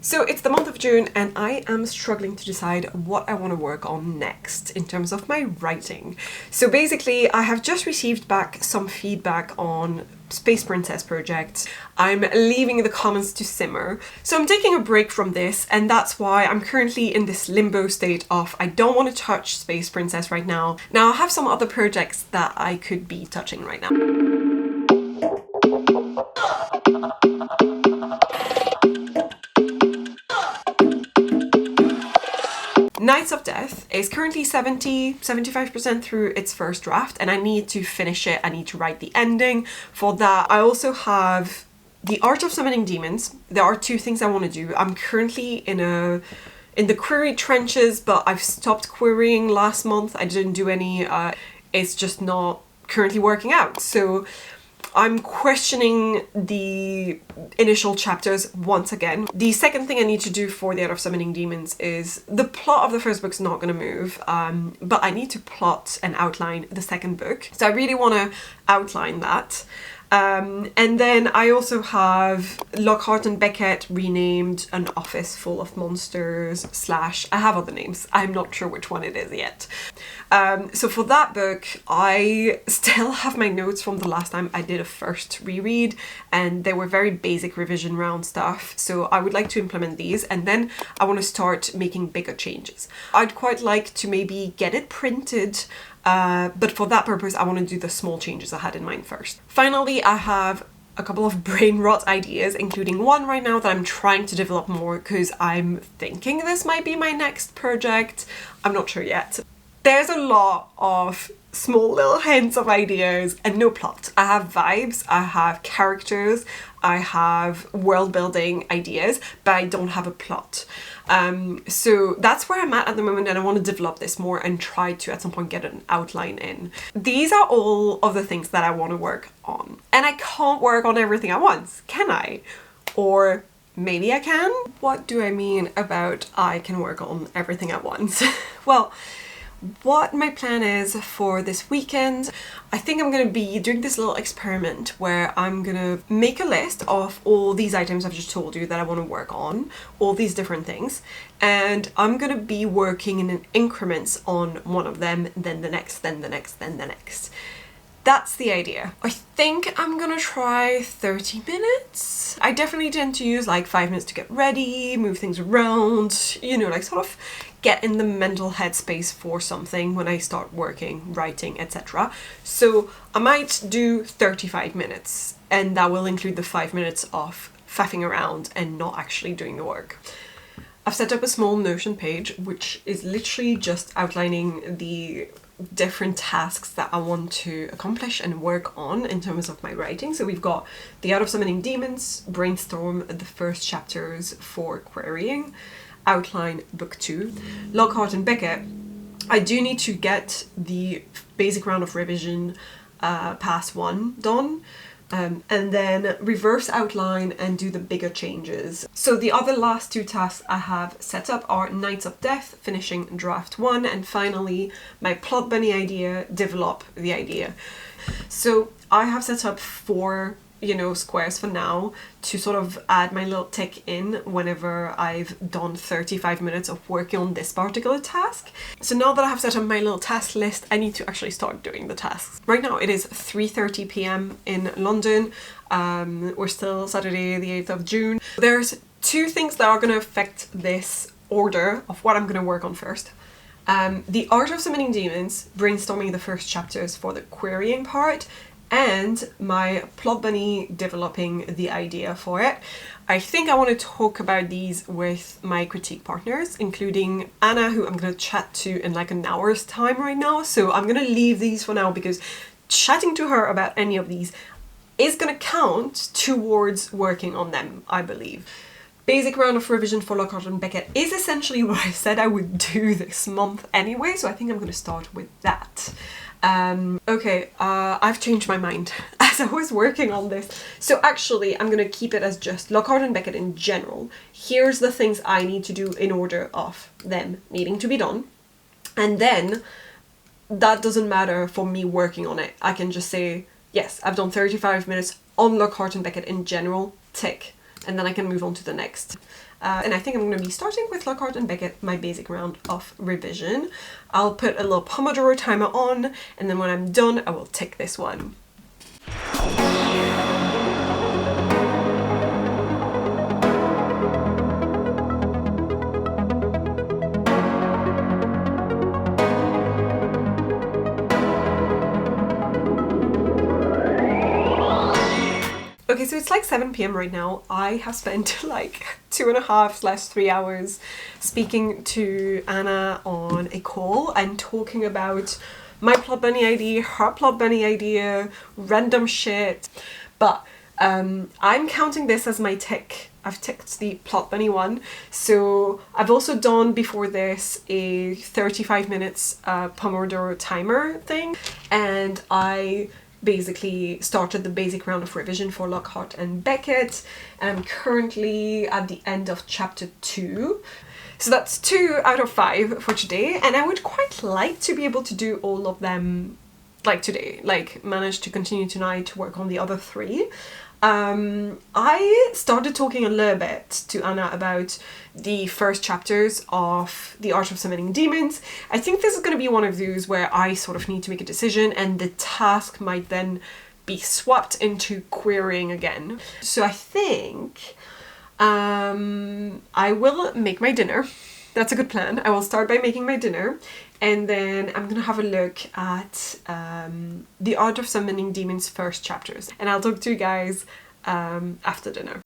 So it's the month of June and I am struggling to decide what I want to work on next in terms of my writing. So basically I have just received back some feedback on Space Princess projects. I'm leaving the comments to simmer. So I'm taking a break from this, and that's why I'm currently in this limbo state of I don't want to touch Space Princess right now. Now I have some other projects that I could be touching right now. Knights of Death is currently 75% through its first draft, and I need to finish it. I need to write the ending. For that, I also have The Art of Summoning Demons. There are two things I want to do. I'm currently in the query trenches, but I've stopped querying last month. I didn't do any. It's just not currently working out. So I'm questioning the initial chapters once again. The second thing I need to do for The Art of Summoning Demons is the plot of the first book's not going to move, but I need to plot and outline the second book. So I really want to outline that. And then I also have Lockhart and Beckett renamed An Office Full of Monsters / I have other names. I'm not sure which one it is yet. So for that book, I still have my notes from the last time I did a first reread, and they were very basic revision round stuff. So I would like to implement these, and then I want to start making bigger changes. I'd quite like to maybe get it printed, but for that purpose, I want to do the small changes I had in mind first. Finally, I have a couple of brain rot ideas, including one right now that I'm trying to develop more because I'm thinking this might be my next project. I'm not sure yet. There's a lot of small little hints of ideas and no plot. I have vibes, I have characters, I have world building ideas, but I don't have a plot. So that's where I'm at the moment, and I want to develop this more and try to at some point get an outline in. These are all of the things that I want to work on. And I can't work on everything at once, can I? Or maybe I can? What do I mean about I can work on everything at once? Well, what my plan is for this weekend, I think I'm gonna be doing this little experiment where I'm gonna make a list of all these items I've just told you that I want to work on, all these different things, and I'm gonna be working in increments on one of them, then the next, then the next, then the next. That's the idea. I think I'm gonna try 30 minutes. I definitely tend to use like 5 minutes to get ready, move things around, you know, like sort of get in the mental headspace for something when I start working, writing, etc. So I might do 35 minutes, and that will include the 5 minutes of faffing around and not actually doing the work. I've set up a small Notion page, which is literally just outlining the different tasks that I want to accomplish and work on in terms of my writing. So we've got The Art of Summoning Demons, brainstorm the first chapters for querying, outline book 2. Lockhart and Beckett, I do need to get the basic round of revision pass 1 done, and then reverse outline and do the bigger changes. So the other last 2 tasks I have set up are Knights of Death, finishing draft 1, and finally my plot bunny idea, develop the idea. So I have set up 4 squares for now to sort of add my little tick in whenever I've done 35 minutes of working on this particular task. So now that I have set up my little task list, I need to actually start doing the tasks. Right now it is 3:30 p.m. in London. We're still Saturday the 8th of June. There's 2 things that are going to affect this order of what I'm going to work on first. The Art of Summoning Demons, brainstorming the first chapters for the querying part, and my plot bunny, developing the idea for it. I think I want to talk about these with my critique partners, including Anna, who I'm going to chat to in like an hour's time right now. So I'm going to leave these for now because chatting to her about any of these is going to count towards working on them, I believe. Basic round of revision for Lockhart and Beckett is essentially what I said I would do this month anyway, so I think I'm going to start with that. Okay, I've changed my mind as I was working on this. So actually, I'm going to keep it as just Lockhart and Beckett in general. Here's the things I need to do in order of them needing to be done. And then that doesn't matter for me working on it. I can just say, yes, I've done 35 minutes on Lockhart and Beckett in general, tick. And then I can move on to the next. And I think I'm going to be starting with Lockhart and Beckett, my basic round of revision. I'll put a little Pomodoro timer on, and then when I'm done, I will tick this one. Okay, so it's like 7 p.m. right now. I have spent like 2.5/3 hours speaking to Anna on a call and talking about my plot bunny idea, her plot bunny idea, random shit. But I'm counting this as my tick. I've ticked the plot bunny one. So I've also done before this a 35 minutes Pomodoro timer thing, and I basically started the basic round of revision for Lockhart and Beckett, and I'm currently at the end of chapter 2. So that's 2 out of 5 for today, and I would quite like to be able to do all of them like today, like manage to continue tonight to work on the other 3. I started talking a little bit to Anna about the first chapters of The Art of Summoning Demons. I think this is going to be one of those where I sort of need to make a decision, and the task might then be swapped into querying again. So I think I will make my dinner. That's a good plan. I will start by making my dinner, and then I'm gonna have a look at The Art of Summoning Demons first chapters, and I'll talk to you guys after dinner.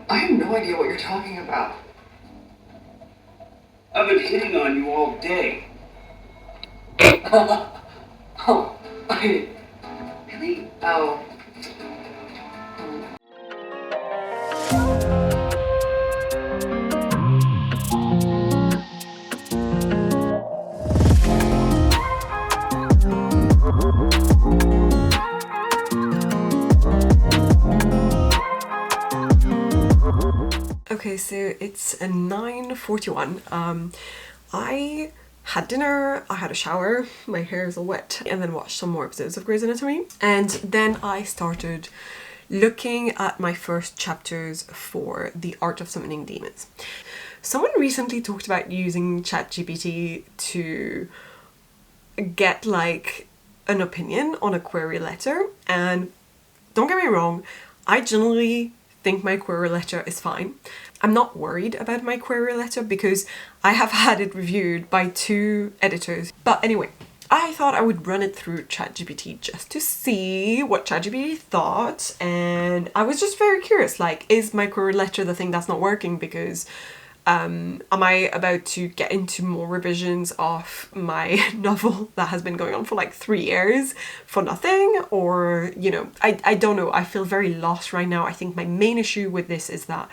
I have no idea what you're talking about. I've been hitting on you all day. Oh, really? Oh. Okay, so it's 9:41. I had dinner, I had a shower, my hair is all wet, and then watched some more episodes of Grey's Anatomy. And then I started looking at my first chapters for The Art of Summoning Demons. Someone recently talked about using ChatGPT to get like an opinion on a query letter, and don't get me wrong, I generally think my query letter is fine. I'm not worried about my query letter because I have had it reviewed by 2 editors. But anyway, I thought I would run it through ChatGPT just to see what ChatGPT thought, and I was just very curious, like, is my query letter the thing that's not working? Because am I about to get into more revisions of my novel that has been going on for like 3 years for nothing? Or, you know, I don't know. I feel very lost right now. I think my main issue with this is that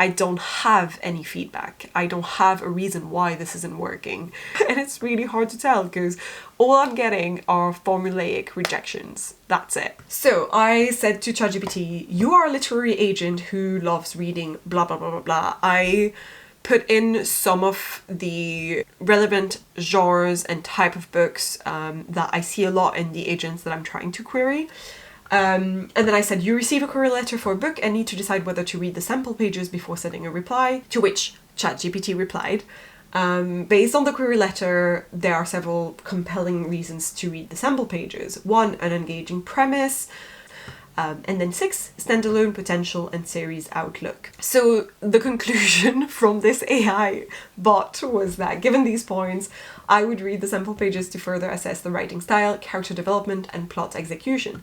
I don't have any feedback. I don't have a reason why this isn't working. And it's really hard to tell because all I'm getting are formulaic rejections. That's it. So I said to ChatGPT, you are a literary agent who loves reading blah, blah, blah, blah, blah. I put in some of the relevant genres and type of books that I see a lot in the agents that I'm trying to query. And then I said, you receive a query letter for a book and need to decide whether to read the sample pages before sending a reply, to which ChatGPT replied, based on the query letter, there are several compelling reasons to read the sample pages. 1, an engaging premise, and then 6, standalone potential and series outlook. So the conclusion from this AI bot was that given these points, I would read the sample pages to further assess the writing style, character development, and plot execution.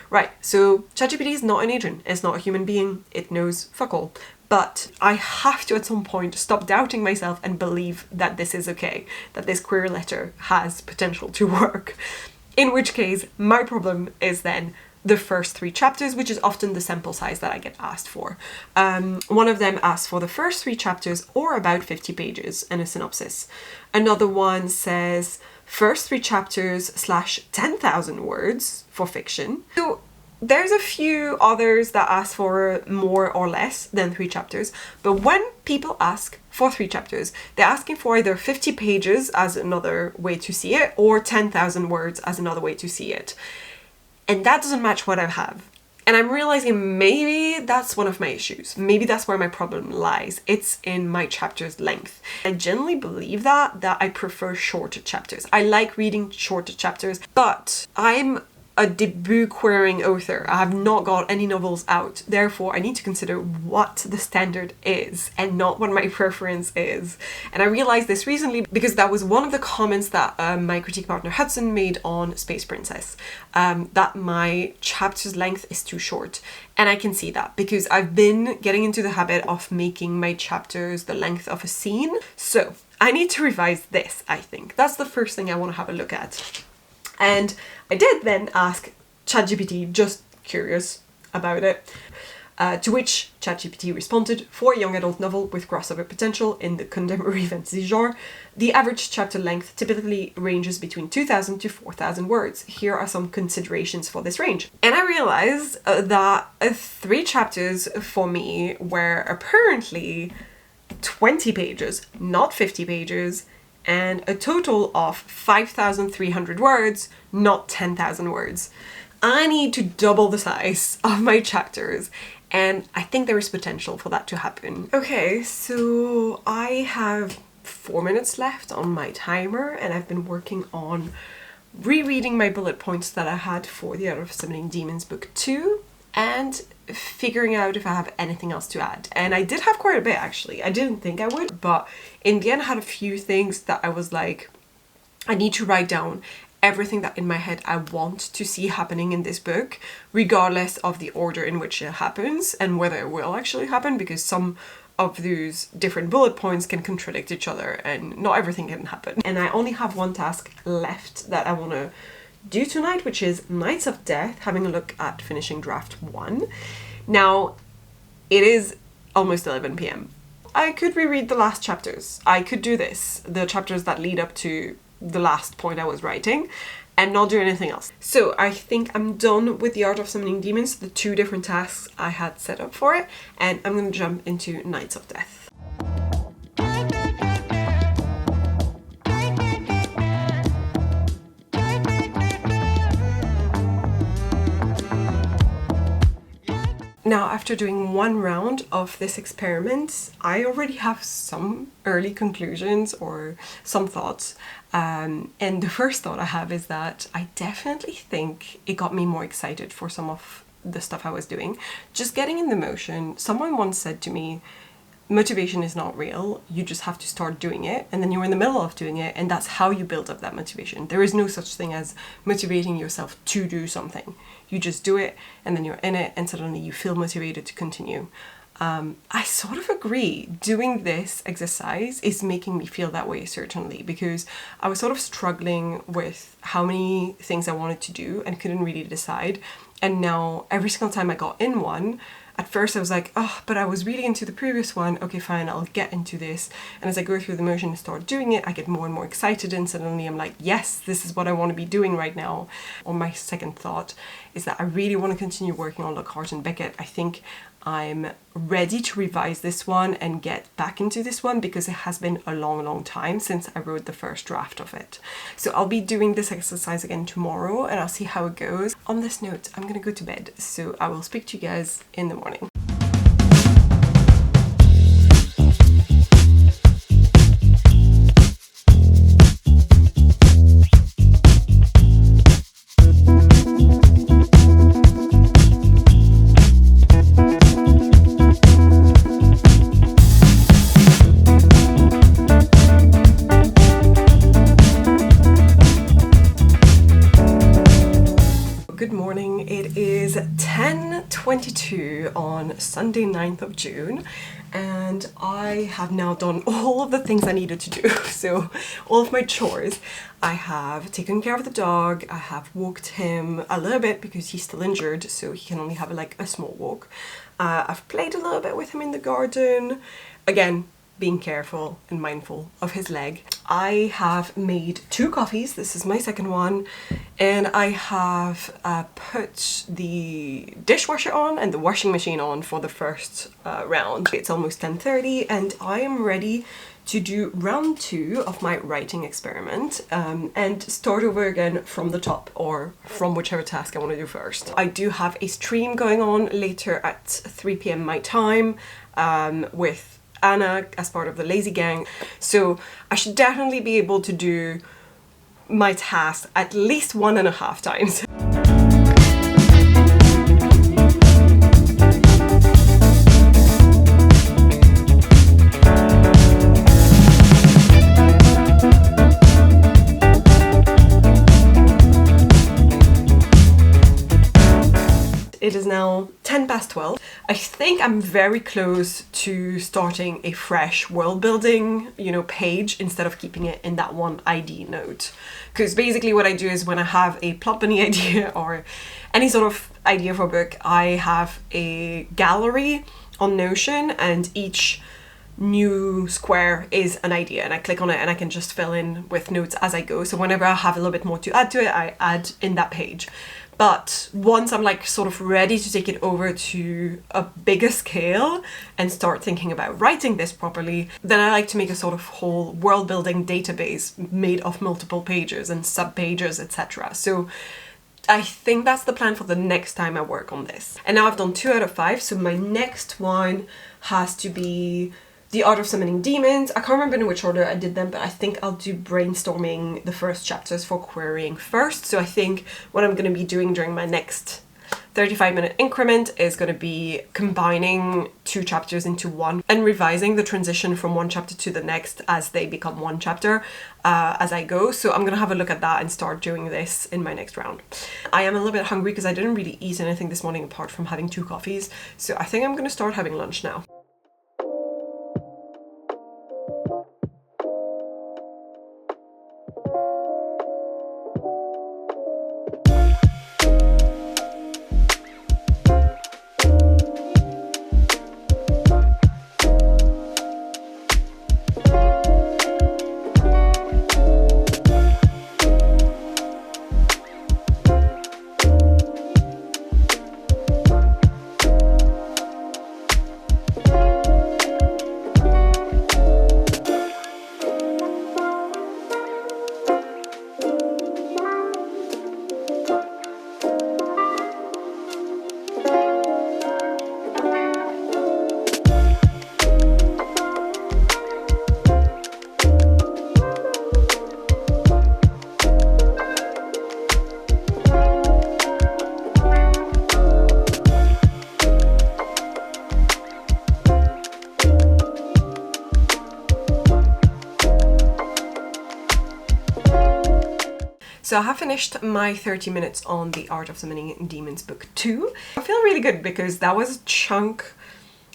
Right, so ChatGPT is not an agent, it's not a human being, it knows fuck all. But I have to at some point stop doubting myself and believe that this is okay, that this query letter has potential to work. In which case, my problem is then the first 3 chapters, which is often the sample size that I get asked for. One of them asks for the first 3 chapters or about 50 pages and a synopsis. Another one says first 3 chapters / 10,000 words for fiction. So there's a few others that ask for more or less than 3 chapters, but when people ask for 3 chapters, they're asking for either 50 pages as another way to see it, or 10,000 words as another way to see it. And that doesn't match what I have. And I'm realizing maybe that's one of my issues. Maybe that's where my problem lies. It's in my chapter's length. I genuinely believe that I prefer shorter chapters. I like reading shorter chapters, but I'm a debut querying author. I have not got any novels out. Therefore, I need to consider what the standard is and not what my preference is. And I realized this recently because that was one of the comments that my critique partner Hudson made on Space Princess, that my chapter's length is too short. And I can see that because I've been getting into the habit of making my chapters the length of a scene. So I need to revise this, I think. That's the first thing I want to have a look at. And I did then ask ChatGPT, just curious about it, to which ChatGPT responded, for a young adult novel with crossover potential in the contemporary fantasy genre, the average chapter length typically ranges between 2,000 to 4,000 words. Here are some considerations for this range. And I realized that 3 chapters for me were apparently 20 pages, not 50 pages, and a total of 5,300 words, not 10,000 words. I need to double the size of my chapters, and I think there is potential for that to happen. Okay, so I have 4 minutes left on my timer, and I've been working on rereading my bullet points that I had for The Art of Summoning Demons Book 2, and figuring out if I have anything else to add. And I did have quite a bit, actually. I didn't think I would, but in the end I had a few things that I was like, I need to write down everything that in my head I want to see happening in this book, regardless of the order in which it happens and whether it will actually happen, because some of those different bullet points can contradict each other and not everything can happen. And I only have one task left that I want to do tonight, which is Knights of Death, having a look at finishing draft 1. Now, it is almost 11 p.m. I could reread the last chapters. I could do this, the chapters that lead up to the last point I was writing, and not do anything else. So I think I'm done with The Art of Summoning Demons, the 2 different tasks I had set up for it, and I'm going to jump into Knights of Death. Now, after doing 1 round of this experiment, I already have some early conclusions or some thoughts. And the first thought I have is that I definitely think it got me more excited for some of the stuff I was doing. Just getting in the motion. Someone once said to me, motivation is not real, you just have to start doing it, and then you're in the middle of doing it, and that's how you build up that motivation. There is no such thing as motivating yourself to do something. You just do it, and then you're in it, and suddenly you feel motivated to continue. I sort of agree. Doing this exercise is making me feel that way, certainly, because I was sort of struggling with how many things I wanted to do and couldn't really decide. And now every single time I got in one, at first I was like, oh, but I was really into the previous one. Okay, fine, I'll get into this. And as I go through the motion and start doing it, I get more and more excited, and suddenly I'm like, yes, this is what I want to be doing right now. Or my second thought is that I really want to continue working on Lockhart and Beckett. I think I'm ready to revise this one and get back into this one because it has been a long time since I wrote the first draft of it. So I'll be doing this exercise again tomorrow and I'll see how it goes. On this note, I'm gonna go to bed, so I will speak to you guys in the morning. It is 10 8:22 on Sunday 9th of June, and I have now done all of the things I needed to do. So all of my chores. I have taken care of the dog, I have walked him a little bit because he's still injured, so he can only have like a small walk. I've played a little bit with him in the garden, again being careful and mindful of his leg. I have made 2 coffees, this is my second one, and I have put the dishwasher on and the washing machine on for the first round. It's almost 10:30 and I am ready to do round 2 of my writing experiment and start over again from the top, or from whichever task I want to do first. I do have a stream going on later at 3 p.m. my time with Anna as part of the Lazy Gang, so I should definitely be able to do my task at least 1.5 times. It is now 12:10. I think I'm very close to starting a fresh world building, page, instead of keeping it in that one ID note. Because basically what I do is when I have a plot bunny idea or any sort of idea for a book, I have a gallery on Notion and each new square is an idea, and I click on it and I can just fill in with notes as I go. So whenever I have a little bit more to add to it, I add in that page. But once I'm like sort of ready to take it over to a bigger scale and start thinking about writing this properly, then I like to make a sort of whole world building database made of multiple pages and sub pages, etc. So I think that's the plan for the next time I work on this. And now I've done 2 out of 5, so my next one has to be The Art of Summoning Demons. I can't remember in which order I did them, but I think I'll do brainstorming the first chapters for querying first. So I think what I'm going to be doing during my next 35-minute increment is going to be combining 2 chapters into one and revising the transition from one chapter to the next as they become one chapter as I go. So I'm going to have a look at that and start doing this in my next round. I am a little bit hungry because I didn't really eat anything this morning apart from having 2 coffees. So I think I'm going to start having lunch now. So I have finished my 30 minutes on The Art of Summoning Demons book 2. I feel really good because that was a chunk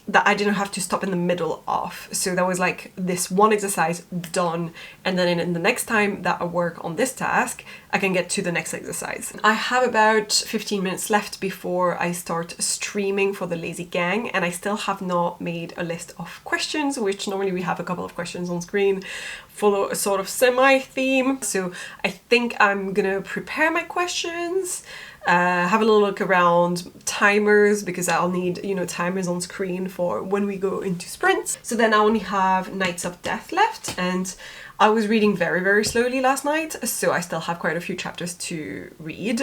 that I didn't have to stop in the middle of. So that was like this one exercise done, and then in the next time that I work on this task, I can get to the next exercise. I have about 15 minutes left before I start streaming for the Lazy Gang, and I still have not made a list of questions, which normally we have a couple of questions on screen, follow a sort of semi-theme. So I think I'm gonna prepare my questions, have a little look around timers, because I'll need, timers on screen for when we go into sprints. So then I only have Knights of Death left, and I was reading very, very slowly last night, so I still have quite a few chapters to read.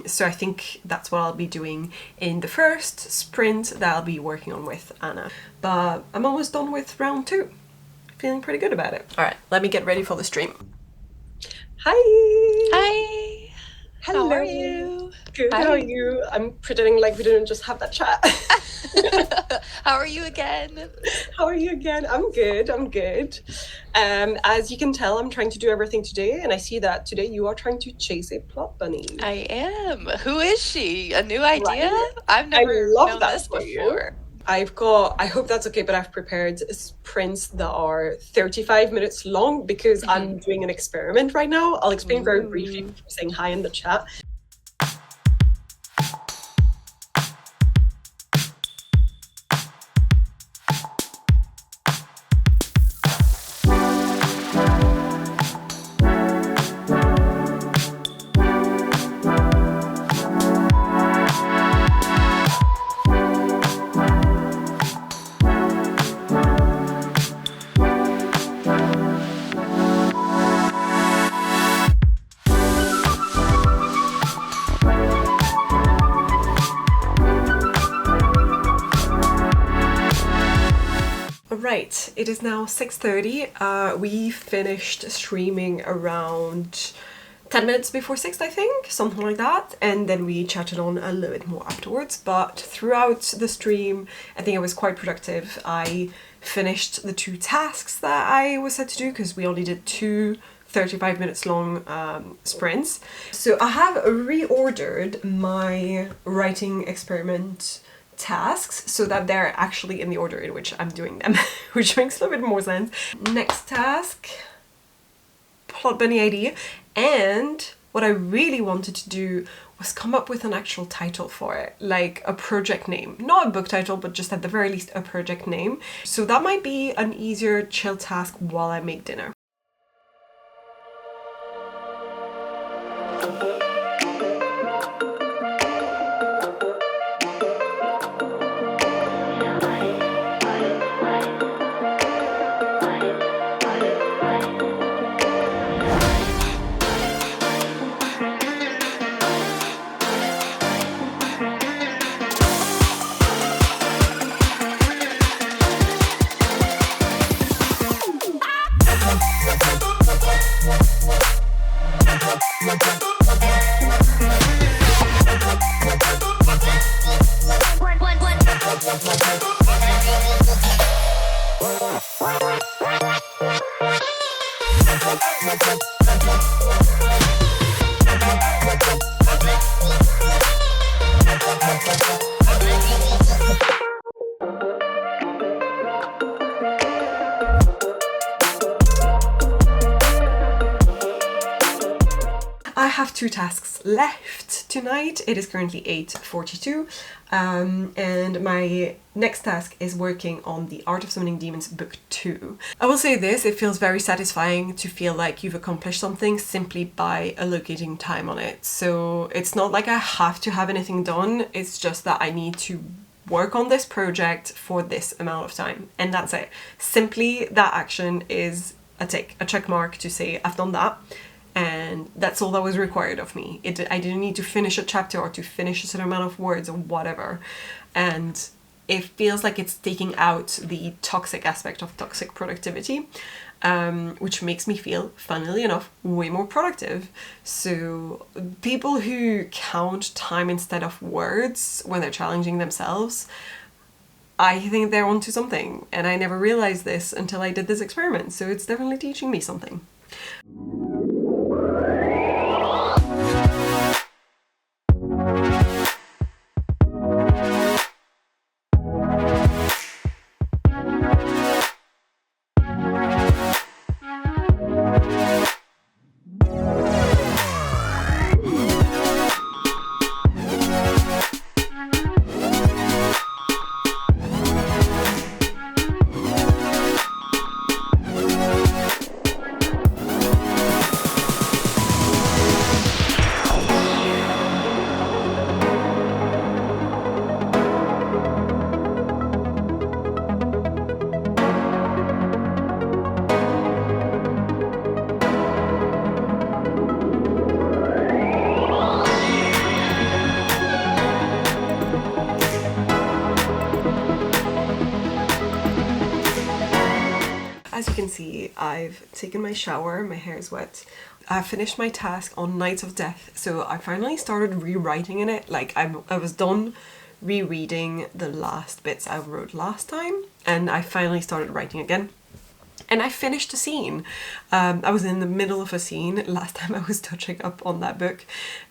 So I think that's what I'll be doing in the first sprint that I'll be working on with Anna. But I'm almost done with round 2. Feeling pretty good about it. All right, let me get ready for the stream. Hi! Hi! Hello. How are you? Good, Hi. how are you? I'm pretending like we didn't just have that chat. How are you again? How are you again? I'm good, I'm good. As you can tell, I'm trying to do everything today, and I see that today you are trying to chase a plot bunny. I am. Who is she? A new idea? Right? I've I never love known that this for you. before. I hope that's okay, but I've prepared sprints that are 35 minutes long because I'm doing an experiment right now. I'll explain very briefly Ooh. before saying hi in the chat. Right, it is now 6:30. We finished streaming around 10 minutes before 6, I think, something like that, and then we chatted on a little bit more afterwards. But throughout the stream, I think it was quite productive. I finished the 2 tasks that I was set to do because we only did 2 35 minutes long sprints. So I have reordered my writing experiment tasks so that they're actually in the order in which I'm doing them, which makes a little bit more sense. Next task, plot bunny ID, and what I really wanted to do was come up with an actual title for it, like a project name. Not a book title, but just at the very least a project name. So that might be an easier chill task while I make dinner. I have 2 tasks left tonight. It is currently 8:42, and my next task is working on the Art of Summoning Demons book 2. I will say this, it feels very satisfying to feel like you've accomplished something simply by allocating time on it. So it's not like I have to have anything done, it's just that I need to work on this project for this amount of time, and that's it. Simply that action is a tick, a check mark to say I've done that. And that's all that was required of me. I didn't need to finish a chapter or to finish a certain amount of words or whatever. And it feels like it's taking out the toxic aspect of toxic productivity, which makes me feel, funnily enough, way more productive. So people who count time instead of words when they're challenging themselves, I think they're onto something. And I never realized this until I did this experiment. So it's definitely teaching me something. As you can see, I've taken my shower, my hair is wet. I finished my task on Nights of Death, so I finally started rewriting in it. Like I was done rereading the last bits I wrote last time, and I finally started writing again. And I finished a scene. I was in the middle of a scene last time I was touching up on that book,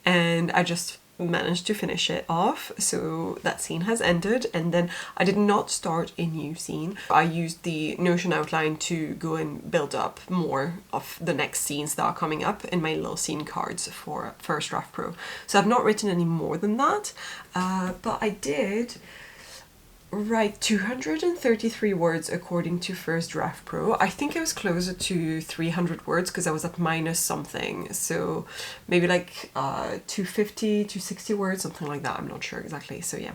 and I just managed to finish it off. So that scene has ended, and then I did not start a new scene. I used the Notion outline to go and build up more of the next scenes that are coming up in my little scene cards for First Draft Pro. So I've not written any more than that, but I did write 233 words according to First Draft Pro. I think it was closer to 300 words because I was at minus something. So maybe like 250, 260 words, something like that. I'm not sure exactly. So yeah,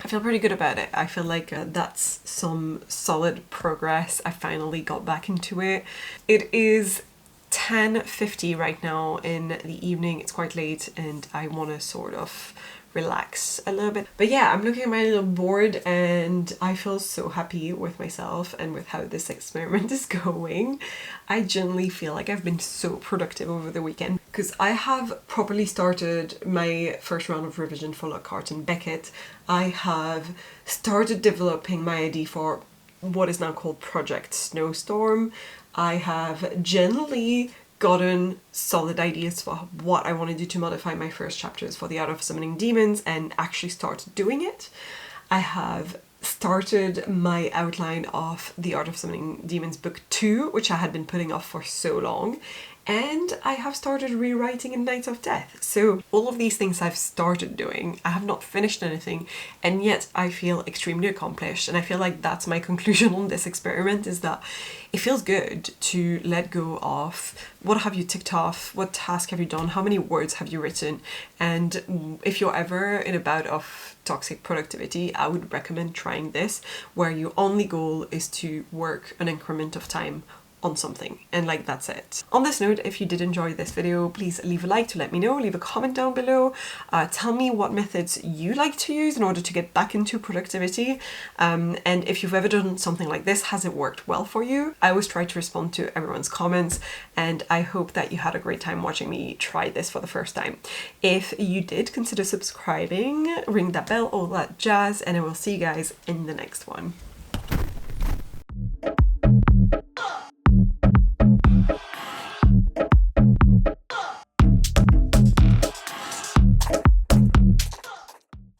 I feel pretty good about it. I feel like that's some solid progress. I finally got back into it. It is 10:50 right now in the evening. It's quite late and I want to sort of relax a little bit. But yeah, I'm looking at my little board and I feel so happy with myself and with how this experiment is going. I genuinely feel like I've been so productive over the weekend because I have properly started my first round of revision for Lockhart and Beckett. I have started developing my idea for what is now called Project Snowstorm. I have generally gotten solid ideas for what I want to do to modify my first chapters for the Art of Summoning Demons and actually start doing it. I have started my outline of the Art of Summoning Demons book 2, which I had been putting off for so long, and I have started rewriting in Nights of Death. So all of these things I've started doing. I have not finished anything, and yet I feel extremely accomplished, and I feel like that's my conclusion on this experiment, is that it feels good to let go of what have you ticked off, what task have you done, how many words have you written, and if you're ever in a bout of toxic productivity, I would recommend trying this, where your only goal is to work an increment of time on something, and like that's it. On this note, if you did enjoy this video, please leave a like to let me know, leave a comment down below, tell me what methods you like to use in order to get back into productivity, and if you've ever done something like this, has it worked well for you? I always try to respond to everyone's comments, and I hope that you had a great time watching me try this for the first time. If you did, consider subscribing, ring that bell, all that jazz, and I will see you guys in the next one.